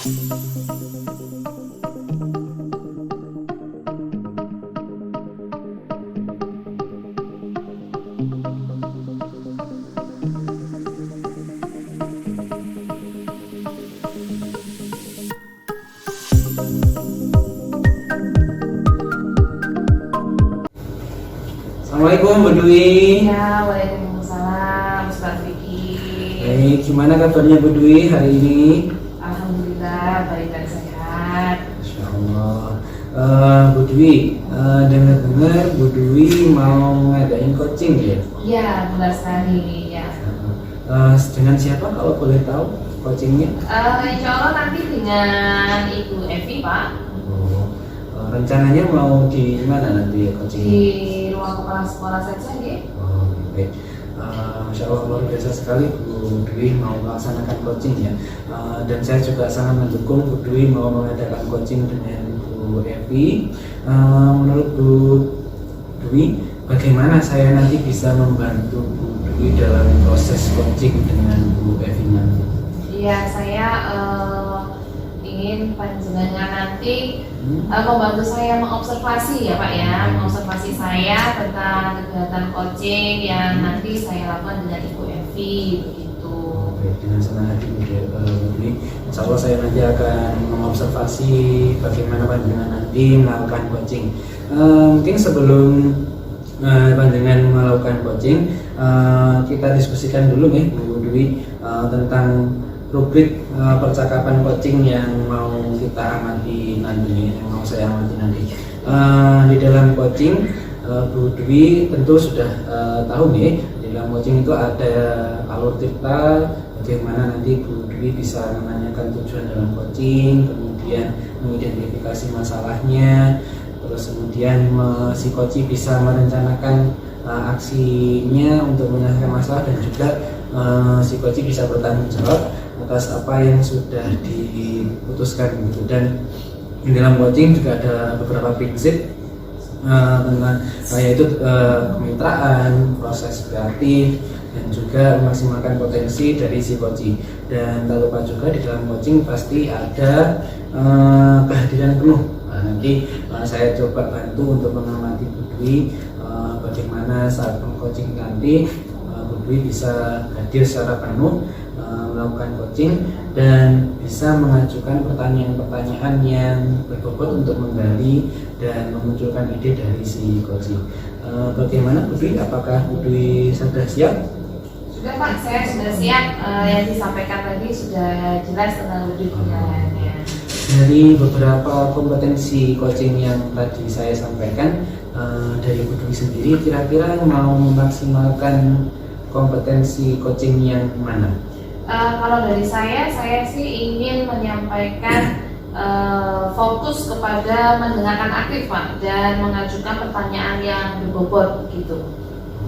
Assalamualaikum Bu Dwi. Ya, waalaikumsalam Ustaz Vicky. Baik, gimana kabarnya Bu Dwi hari ini? Alhamdulillah baik dan sehat. Masya Allah. Bu Dwi, dengar-dengar Bu Dwi mau ngadain coaching ya? Ya, benar sekali ya. Dengan siapa kalau boleh tahu coachingnya? Insya Allah nanti dengan Ibu Evi Pak, Rencananya mau di mana nanti di coachingnya? ruang kepala sekolah saja ya. Baik. Masya Allah luar biasa sekali Bu Dwi mau melaksanakan coaching ya. Dan saya juga sangat mendukung Bu Dwi mau mengadakan coaching dengan Bu Evi. Menurut Bu Dwi, bagaimana saya nanti bisa membantu Bu Dwi dalam proses coaching dengan Bu Evi nanti? Iya, saya ingin panjenengan nanti membantu saya mengobservasi ya Pak ya, mengobservasi saya tentang kegiatan coaching yang nanti saya lakukan dengan Ibu Evi begitu. Dengan senang hati Bu Dwi, insya Allah saya nanti akan mengobservasi bagaimana panjenengan nanti melakukan coaching. Mungkin sebelum panjenengan melakukan coaching, kita diskusikan dulu nih Bu Dwi tentang rubrik percakapan coaching yang mau kita amati nanti, yang mau saya amati nanti. Di dalam coaching, Bu Dwi tentu sudah tahu nih, di dalam coaching itu ada alur cerita, bagaimana nanti Bu Dwi bisa menanyakan tujuan dalam coaching, kemudian mengidentifikasi masalahnya, terus kemudian si coach bisa merencanakan aksinya untuk menyelesaikan masalah, dan juga si coach bisa bertanggung jawab atas apa yang sudah diputuskan gitu. Dan di dalam coaching juga ada beberapa prinsip tentang yaitu kemitraan, proses kreatif, dan juga memaksimalkan potensi dari si coach. Dan tak lupa juga di dalam coaching pasti ada kehadiran penuh. Nanti saya coba bantu untuk mengamati Bu Dwi bagaimana saat coaching nanti Bu Dwi bisa hadir secara penuh melakukan coaching dan bisa mengajukan pertanyaan-pertanyaan yang berbobot untuk menggali dan memunculkan ide dari si coach. Bagaimana Bu Dwi? Apakah Bu Dwi sudah siap? Sudah Pak, saya sudah siap. Yang disampaikan tadi sudah jelas tentang lebih penjelasannya. Dari beberapa kompetensi coaching yang tadi saya sampaikan, dari Bu Dwi sendiri kira-kira mau memaksimalkan kompetensi coaching yang mana? Kalau dari saya sih ingin menyampaikan fokus kepada mendengarkan aktif Pak, dan mengajukan pertanyaan yang berbobot gitu.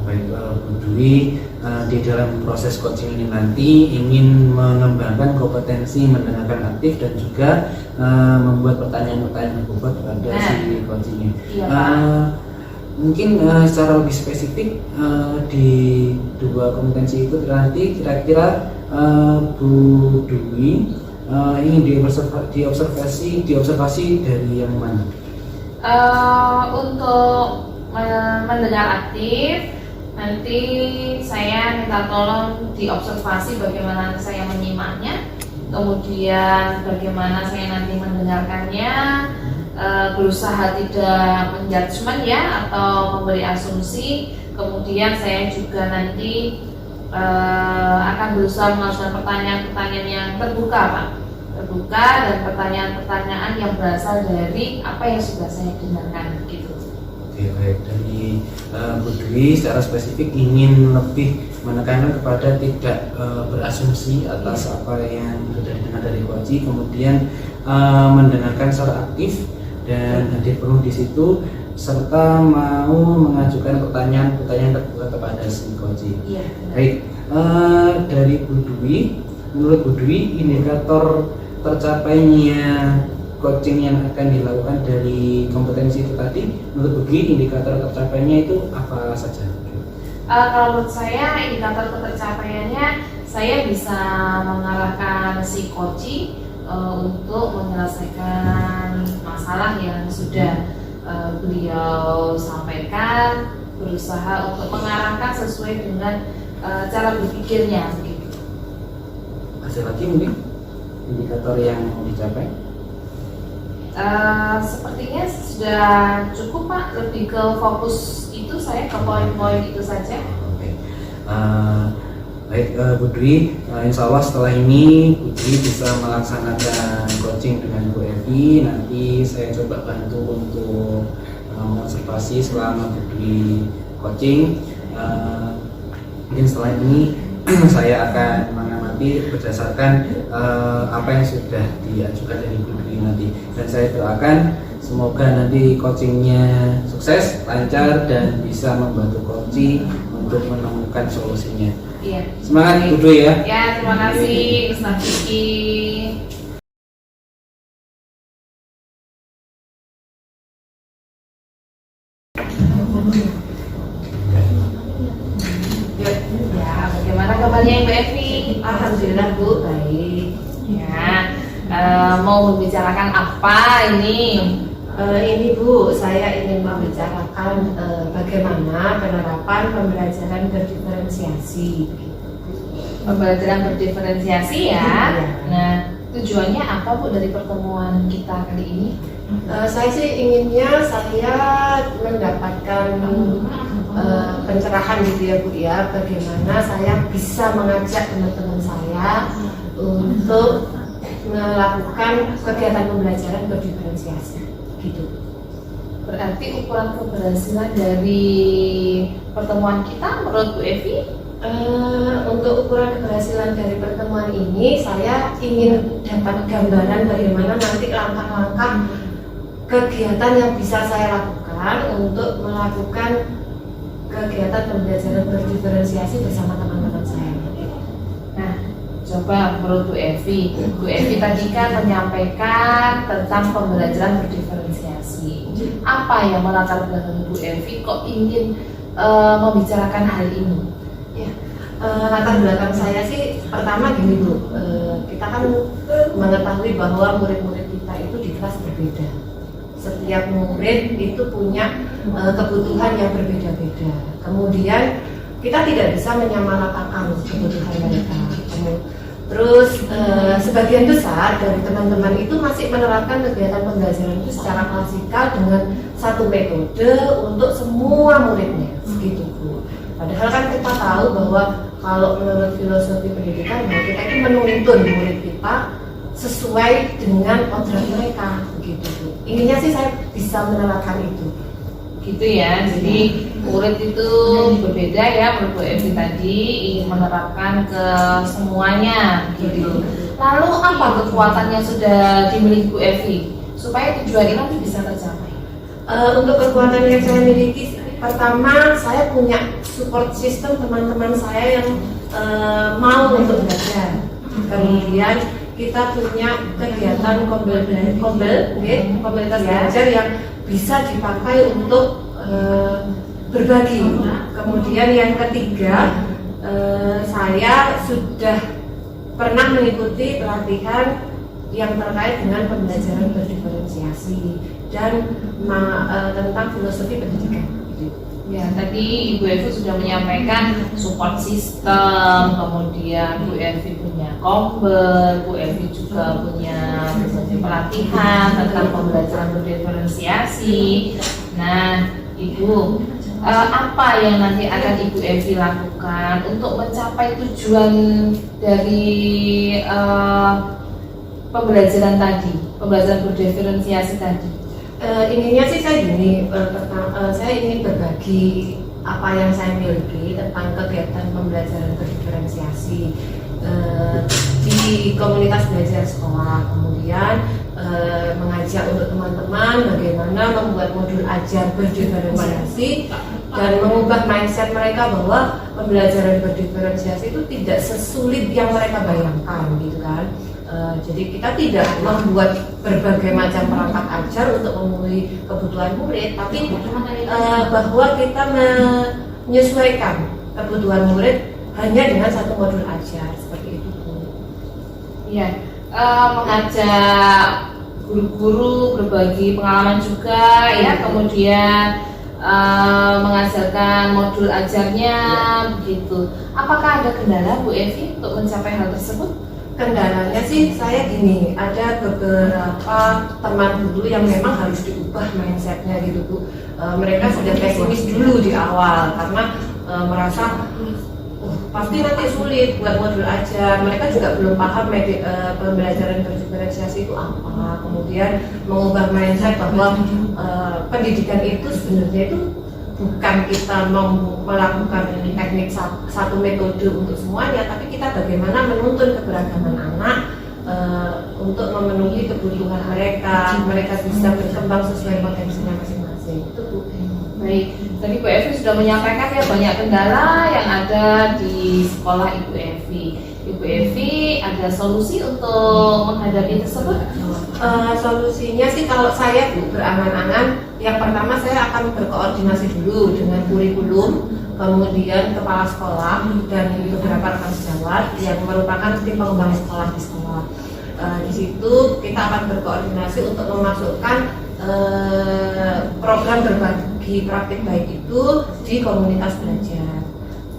Baik, Bu Dwi di dalam proses coaching ini nanti ingin mengembangkan kompetensi mendengarkan aktif dan juga membuat pertanyaan-pertanyaan berbobot kepada si coachingnya. Iya, Mungkin secara lebih spesifik di dua kompetensi itu nanti kira-kira Bu Dwi ingin diobservasi dari yang mana? Untuk mendengar aktif, nanti saya minta tolong diobservasi bagaimana saya menyimaknya, kemudian bagaimana saya nanti mendengarkannya, berusaha tidak menjudgment ya atau memberi asumsi. Kemudian saya juga nanti akan berusaha mengajukan pertanyaan-pertanyaan yang terbuka Pak, terbuka, dan pertanyaan-pertanyaan yang berasal dari apa yang sudah saya dengarkan gitu. Oke, baik. Dari Bu Dwi secara spesifik ingin lebih menekankan kepada tidak berasumsi atas apa yang sudah didengar dari coach, kemudian mendengarkan secara aktif dan hadir penuh di situ, serta mau mengajukan pertanyaan-pertanyaan terbuka kepada si coach. Iya. Baik, dari Bu Dwi, menurut Bu Dwi indikator tercapainya coaching yang akan dilakukan dari kompetensi itu tadi, menurut Bu Dwi indikator tercapainya itu apa saja? Kalau menurut saya indikator ketercapaiannya, saya bisa mengarahkan si coach untuk menyelesaikan masalah yang sudah beliau sampaikan, berusaha untuk mengarahkan sesuai dengan cara berpikirnya begitu. Ada lagi mungkin indikator yang mau dicapai? Sepertinya sudah cukup Pak, lebih ke fokus itu, saya ke poin-poin itu saja. Oke. Baik Bu Dwi, insya Allah setelah ini Bu Dwi bisa melaksanakan coaching dengan Bu Evi. Nanti saya coba bantu untuk observasi selama Bu Dwi coaching. Mungkin setelah ini saya akan mengamati berdasarkan apa yang sudah diajukan dari Bu Dwi nanti, dan saya doakan semoga nanti coachingnya sukses, lancar, dan bisa membantu coaching untuk menemukan solusinya. Iya. Semangat Bu Dwi ya. Ya, terima kasih Ustaz Vicky. Ya, bagaimana kabarnya Ibu Evi? Alhamdulillah Bu, baik. Ya, mau membicarakan apa ini? Ini Bu, saya ingin membicarakan bagaimana penerapan pembelajaran berdiferensiasi. Pembelajaran berdiferensiasi ya. Iya. Nah, tujuannya apa Bu dari pertemuan kita kali ini? Saya sih inginnya saya mendapatkan pencerahan gitu ya Bu ya, bagaimana saya bisa mengajak teman-teman saya untuk melakukan kegiatan pembelajaran berdiferensiasi gitu. Berarti ukuran keberhasilan dari pertemuan kita menurut Bu Evi? Untuk ukuran keberhasilan dari pertemuan ini, saya ingin dapat gambaran bagaimana nanti langkah-langkah kegiatan yang bisa saya lakukan untuk melakukan kegiatan pembelajaran berdiferensiasi bersama teman-teman saya. Nah, coba menurut Bu Evi tadi kan menyampaikan tentang pembelajaran berdiferensiasi. Apa yang melatar belakangi Bu Evi kok ingin membicarakan hal ini? Latar belakang saya sih pertama gini Bu, kita kan mengetahui bahwa murid-murid kita itu di kelas berbeda. Setiap murid itu punya kebutuhan yang berbeda-beda. Kemudian kita tidak bisa menyamaratakan kebutuhan mereka. Terus sebagian besar dari teman-teman itu masih menerapkan kegiatan pembelajaran itu secara klasikal dengan satu metode untuk semua muridnya, begitu Bu. Padahal kan kita tahu bahwa kalau menurut filosofi pendidikan bahwa kita itu menuntun murid kita sesuai dengan kodrat mereka, begitu Bu. Inginnya sih saya bisa menerapkan itu. Gitu ya, jadi murid itu berbeda ya menurut Bu Evi tadi, ingin menerapkan ke semuanya gitu. Lalu apa kekuatan yang sudah dimiliki Bu Evi supaya tujuan ini nanti bisa tercapai? Untuk kekuatan yang saya miliki, pertama saya punya support system teman-teman saya yang mau untuk belajar. Kemudian kita punya kegiatan komunitas belajar yang bisa dipakai untuk berbagi. Kemudian yang ketiga, saya sudah pernah mengikuti pelatihan yang terkait dengan pembelajaran berdiferensiasi dan tentang filosofi pendidikan. Ya, tadi Ibu Evi sudah menyampaikan support system, kemudian Bu Evi punya kombel, Bu Evi juga punya pelatihan tentang pembelajaran berdiferensiasi. Nah, Ibu, apa yang nanti akan Ibu Evi lakukan untuk mencapai tujuan dari pembelajaran tadi, pembelajaran berdiferensiasi tadi? Inginnya sih saya gini, saya ingin berbagi apa yang saya miliki tentang kegiatan pembelajaran berdiferensiasi di komunitas belajar sekolah. Kemudian mengajak untuk teman-teman bagaimana membuat modul ajar berdiferensiasi dan mengubah mindset mereka bahwa pembelajaran berdiferensiasi itu tidak sesulit yang mereka bayangkan, gitu kan. Jadi kita tidak membuat berbagai macam perangkat ajar untuk memenuhi kebutuhan murid, tapi bahwa kita menyesuaikan kebutuhan murid hanya dengan satu modul ajar, seperti itu Bu. Iya, mengajak guru-guru berbagi pengalaman juga ya, kemudian mengajarkan modul ajarnya begitu. Apakah ada kendala Bu Evi untuk mencapai hal tersebut? Kendalanya sih saya gini, ada beberapa teman guru yang memang harus diubah mindsetnya gitu Bu. Mereka sudah pesimis dulu di awal karena merasa pasti nanti sulit buat modul ajar. Mereka juga belum paham pembelajaran berdiferensiasi itu apa. Kemudian mengubah mindset bahwa pendidikan itu sebenarnya itu bukan kita melakukan teknik satu metode untuk semuanya, tapi kita bagaimana menuntun keberagaman anak untuk memenuhi kebutuhan mereka bisa berkembang sesuai potensinya masing-masing. Itu Bu. Baik, tadi Bu Evi sudah menyampaikan ya banyak kendala yang ada di sekolah Ibu Evi. Ibu Evi ada solusi untuk menghadapi tersebut? Solusinya sih kalau saya Bu berangan-angan, yang pertama saya akan berkoordinasi dulu dengan kurikulum, kemudian kepala sekolah dan beberapa rekan sejawat yang merupakan tim pengembang sekolah di sekolah. Di situ kita akan berkoordinasi untuk memasukkan program berbagi praktik baik itu di komunitas belajar.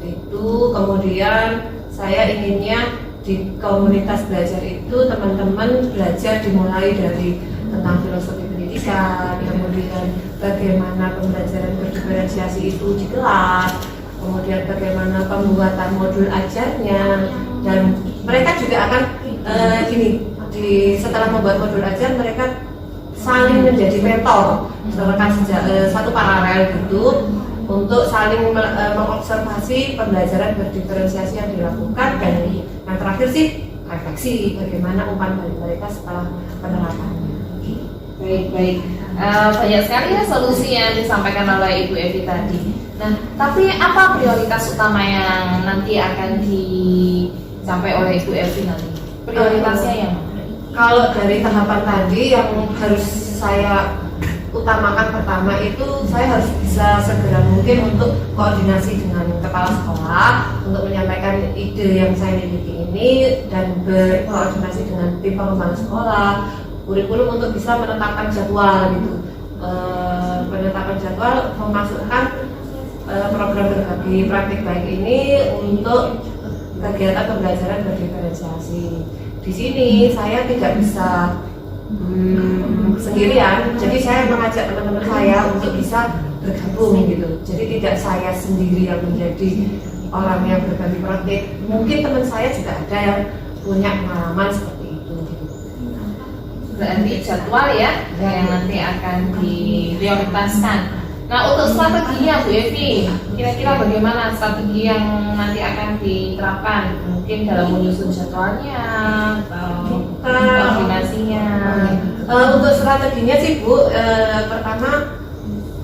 Itu kemudian saya inginnya di komunitas belajar itu teman-teman belajar dimulai dari tentang filosofi pendidikan, kemudian bagaimana pembelajaran berdiferensiasi itu di kelas, kemudian bagaimana pembuatan modul ajarnya, dan mereka juga akan setelah membuat modul ajar mereka saling menjadi mentor, satu paralel gitu untuk saling mengobservasi pembelajaran berdiferensiasi yang dilakukan, dan yang terakhir sih refleksi bagaimana umpan balik mereka setelah penerapannya. Baik. Banyak sekali ya solusi yang disampaikan oleh Ibu Evi tadi. Nah, tapi apa prioritas utama yang nanti akan dicapai oleh Ibu Evi nanti? Prioritasnya yang mana? Kalau dari tahapan tadi yang harus saya utamakan pertama itu saya harus bisa segera mungkin untuk koordinasi dengan kepala sekolah untuk menyampaikan ide yang saya miliki ini dan berkoordinasi dengan tim pengembang sekolah, kurikulum untuk bisa menetapkan jadwal gitu. Penetapan jadwal memasukkan program berbagi praktik baik ini untuk kegiatan pembelajaran berdiferensiasi. Di sini saya tidak bisa sendirian, jadi saya mengajak teman-teman saya untuk bisa bergabung gitu. Jadi tidak saya sendiri yang menjadi orang yang berbagi praktik. Mungkin teman saya juga ada yang punya pengalaman seperti itu. Berarti jadwal ya yang nanti akan diprioritaskan. Nah, untuk strateginya Bu Evi, kira-kira bagaimana strategi yang nanti akan diterapkan? Mungkin dalam menyusun jadwalnya atau koordinasinya? Untuk strateginya sih Bu, pertama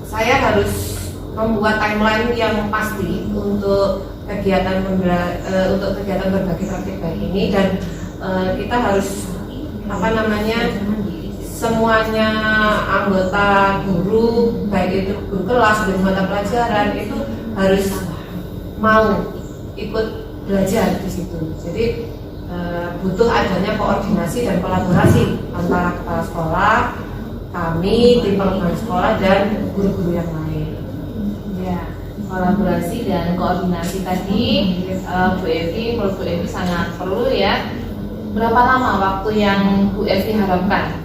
saya harus membuat timeline yang pasti untuk kegiatan berbagi praktik baik ini, dan kita harus semuanya anggota guru, baik itu guru kelas, guru mata pelajaran, itu harus mau ikut belajar di situ. Jadi butuh adanya koordinasi dan kolaborasi antara kepala sekolah, kami, tim pengembang sekolah, dan guru-guru yang lain. Ya, kolaborasi dan koordinasi tadi Bu Evi, menurut Bu Evi sangat perlu ya. Berapa lama waktu yang Bu Evi harapkan?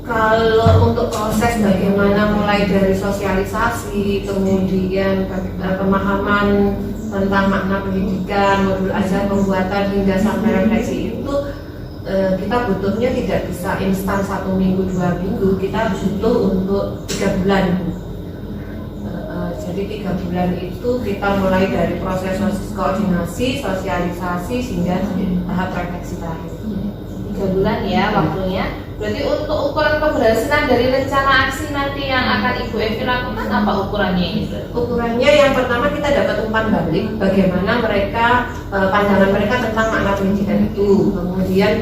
Kalau untuk proses bagaimana mulai dari sosialisasi, kemudian pemahaman tentang makna pendidikan, modul ajar, pembuatan hingga sampai refleksi itu kita butuhnya tidak bisa instan 1 minggu 2 minggu, kita butuh untuk 3 bulan. Jadi 3 bulan itu kita mulai dari proses koordinasi, sosialisasi hingga tahap refleksi terakhir. 3 bulan ya waktunya. Berarti untuk ukuran keberhasilan dari rencana aksi nanti yang akan Ibu Evi lakukan apa ukurannya ini? Ukurannya yang pertama kita dapat umpan balik bagaimana mereka pandangan mereka tentang makna pendidikan itu. Kemudian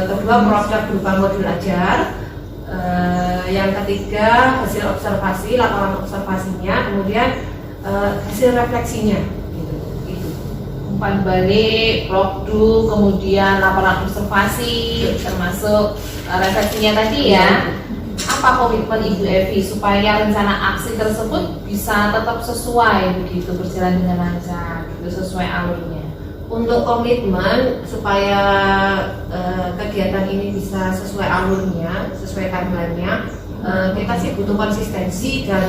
kedua produk berupa modul ajar. Yang ketiga hasil observasi, laporan observasinya, kemudian hasil refleksinya. Gitu. umpan balik, prokdu, kemudian laporan observasi, termasuk refleksinya tadi ya. Apa komitmen Ibu Evi supaya rencana aksi tersebut bisa tetap sesuai begitu, berjalan dengan lancar, gitu, sesuai alurnya? Untuk komitmen supaya kegiatan ini bisa sesuai alurnya, sesuai timelinenya, kita sih butuh konsistensi dan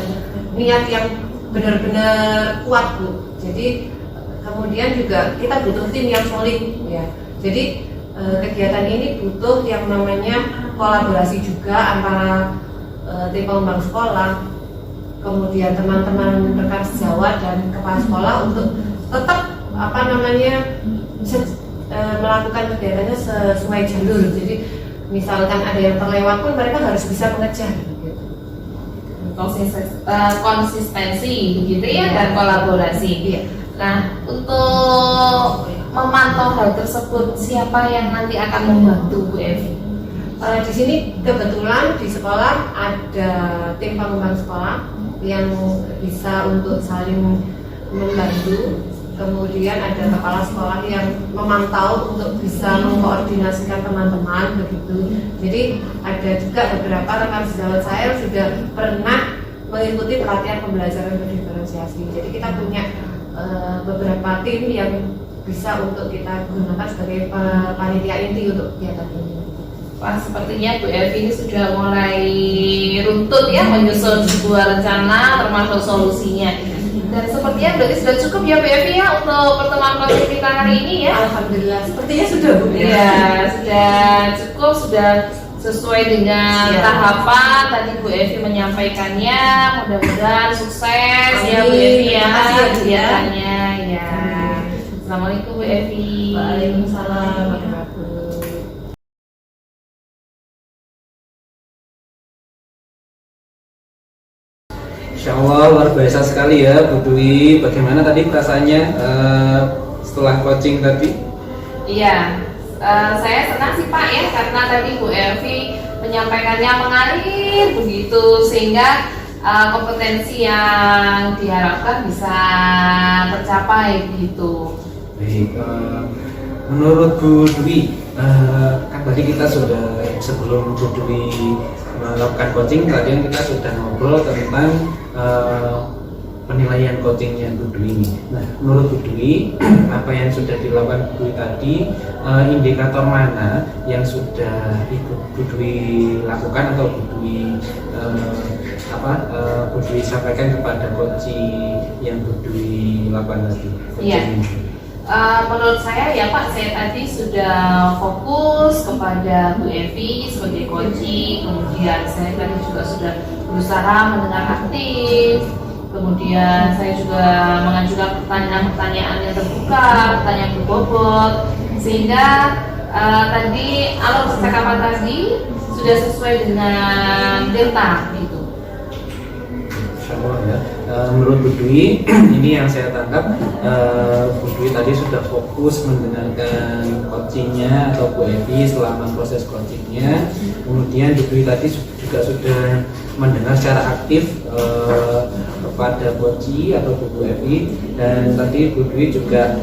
niat yang benar-benar kuat, Bu. Jadi kemudian juga kita butuh tim yang solid, ya. Jadi kegiatan ini butuh yang namanya kolaborasi juga antara tim pengembang sekolah, kemudian teman-teman rekan sejawat dan kepala sekolah untuk tetap melakukan kegiatannya sesuai jalur. Jadi misalkan ada yang terlewat pun mereka harus bisa mengejar. Gitu. Konsistensi begitu ya, dan kolaborasi. Iya. Nah, untuk memantau hal tersebut, siapa yang nanti akan membantu Bu Evi? Di sini kebetulan di sekolah ada tim pengembang sekolah yang bisa untuk saling membantu. Kemudian ada kepala sekolah yang memantau untuk bisa mengkoordinasikan teman-teman begitu. Jadi ada juga beberapa rekan sejawat saya sudah pernah mengikuti pelatihan pembelajaran berdiferensiasi. Jadi kita punya beberapa tim yang bisa untuk kita gunakan sebagai panitia inti untuk kegiatan ini. Wah, sepertinya Bu Evi ini sudah mulai runtut ya menyusun sebuah rencana termasuk solusinya. Dan sepertinya berarti sudah cukup ya Bu Evi ya untuk pertemuan kelas kita hari ini ya. Alhamdulillah, sepertinya sudah Bu. Ya, sudah cukup, sudah sesuai dengan tahapan tadi Bu Evi menyampaikannya. Mudah-mudahan sukses. Amin. Ya Bu Evi ya Terima kasih, Bu, ya. kegiatannya ya. Assalamualaikum Bu Evi. Waalaikumsalam warahmatullahi. Insya Allah luar biasa sekali ya Bu Dwi. Bagaimana tadi perasaannya setelah coaching tadi? Iya, saya senang sih Pak ya, karena tadi Bu Evi menyampaikannya mengalir begitu sehingga kompetensi yang diharapkan bisa tercapai begitu. Baik, menurut Bu Dwi, kan tadi kita sudah sebelum Bu Dwi melakukan coaching, tadi kita sudah ngobrol tentang penilaian coachingnya Bu Dwi ini. Nah, menurut Bu Dwi, apa yang sudah dilakukan Bu Dwi tadi, indikator mana yang sudah Bu Dwi lakukan atau Bu Dwi Bu Dwi sampaikan kepada coaching yang Bu Dwi lakukan tadi? Iya. Menurut saya ya Pak, saya tadi sudah fokus kepada Bu Evi sebagai coaching, kemudian saya tadi juga sudah berusaha mendengar aktif, kemudian saya juga mengajukan pertanyaan-pertanyaan yang terbuka, pertanyaan berbobot, sehingga tadi alur percakapan tadi sudah sesuai dengan delta gitu. Ya. Menurut Bu Dwi, ini yang saya tangkap, Bu Dwi tadi sudah fokus mendengarkan coachingnya atau Bu Evi selama proses coachingnya. Kemudian Bu Dwi tadi juga sudah mendengar secara aktif kepada coaching atau Bu Evi, dan tadi Bu Dwi juga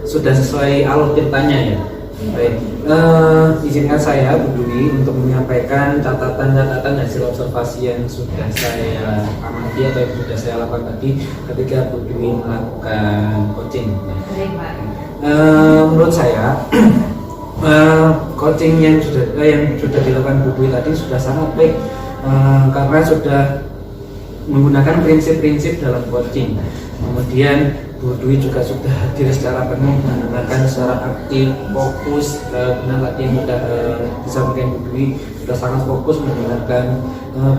sudah sesuai alur ceritanya ya. Baik, izinkan saya Bu Dwi untuk menyampaikan catatan-catatan hasil observasi yang sudah saya amati atau yang sudah saya lakukan tadi ketika Bu Dwi melakukan coaching. Baik Pak. Menurut saya coaching yang sudah dilakukan Bu Dwi tadi sudah sangat baik, karena sudah menggunakan prinsip-prinsip dalam coaching. Kemudian Bu Dwi juga sudah hadir secara penuh, mendengarkan secara aktif, fokus. Benar tadi yang sudah disampaikan Bu Dwi, sudah sangat fokus mendengarkan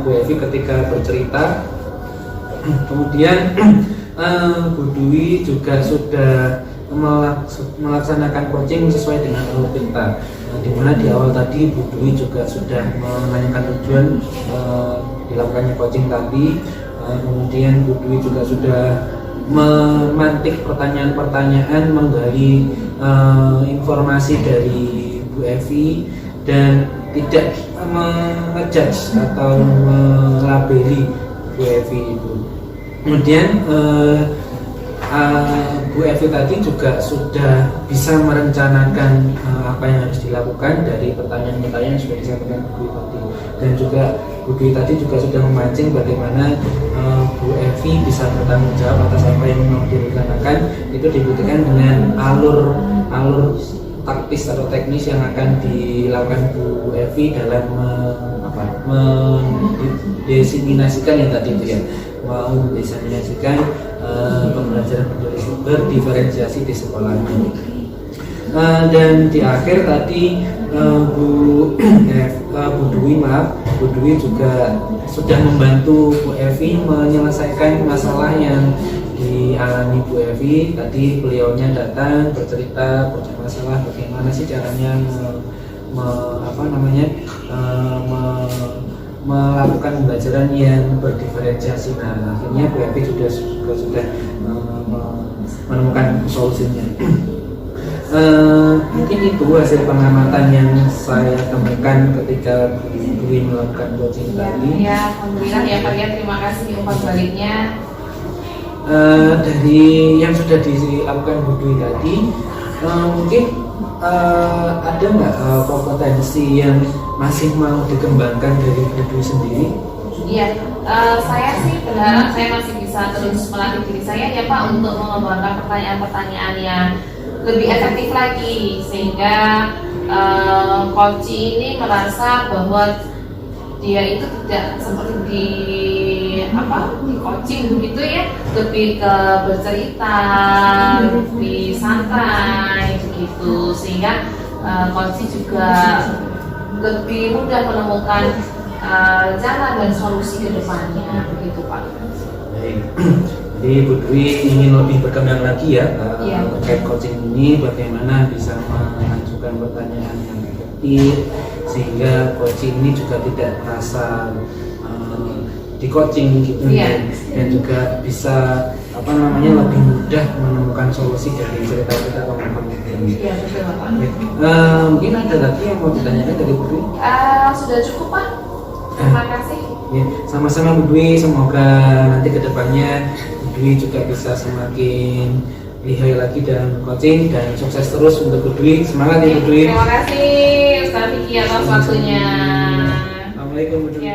Bu Evi ketika bercerita. Kemudian Bu Dwi juga sudah melaksanakan coaching sesuai dengan alur cerita, di mana di awal tadi Bu Dwi juga sudah menanyakan tujuan dilakukannya coaching tadi. Kemudian Bu Dwi juga sudah memantik pertanyaan-pertanyaan, menggali informasi dari Bu Evi, dan tidak mengejudge atau melabeli Bu Evi itu. Kemudian Bu Evi tadi juga sudah bisa merencanakan apa yang harus dilakukan dari pertanyaan-pertanyaan yang sudah disampaikan Bu Dwi tadi, dan juga Bu Dwi tadi juga sudah memancing bagaimana Bu Evi bisa bertanggung jawab atas apa yang mau direncanakan. Itu dibuktikan dengan alur taktis atau teknis yang akan dilakukan Bu Evi dalam mendiseminasikan yang tadi itu ya, mau mendiseminasikan pembelajaran berdiferensiasi di sekolahnya. Dan di akhir tadi Bu Dwi juga sudah membantu Bu Evi menyelesaikan masalah yang dialami Bu Evi. Tadi beliaunya datang bercerita masalah bagaimana sih caranya melakukan pembelajaran yang berdiferensiasi. Nah, akhirnya Bu Evi sudah menemukan solusinya. Mungkin itu hasil pengamatan yang saya temukan ketika Bu Dwi melakukan coaching tadi. Ya, alhamdulillah ya Pak ya, terima kasih umpan baliknya. Dari yang sudah dilakukan Bu Dwi tadi, mungkin ada nggak kompetensi yang masih mau dikembangkan dari Bu Dwi sendiri? Iya, saya sih berharap saya masih bisa terus melatih diri saya ya Pak untuk mengembangkan pertanyaan-pertanyaan yang lebih efektif lagi, sehingga coach ini merasa bahwa dia itu tidak seperti di coaching begitu ya, lebih ke bercerita, lebih santai begitu, sehingga coach juga lebih mudah menemukan jalan dan solusi ke depannya begitu Pak. Baik. Jadi Bu Dwi ingin lebih berkembang lagi ya terkait coaching ini, bagaimana bisa mengajukan pertanyaan yang efektif sehingga coaching ini juga tidak merasa di coaching gitu dan juga bisa lebih mudah menemukan solusi dari cerita-cerita teman-teman ini. Iya betul Pak. Mungkin ada lagi yang mau ditanyakan dari Bu Dwi? Sudah cukup Pak. Terima kasih. Ya, sama-sama Bu Dwi, semoga nanti kedepannya Bu Dwi juga bisa semakin lihai lagi dalam coaching dan sukses terus untuk Bu Dwi. Semangat ya Bu Dwi. Terima kasih Ustaz Vicky atas waktunya. Assalamualaikum Bu Dwi.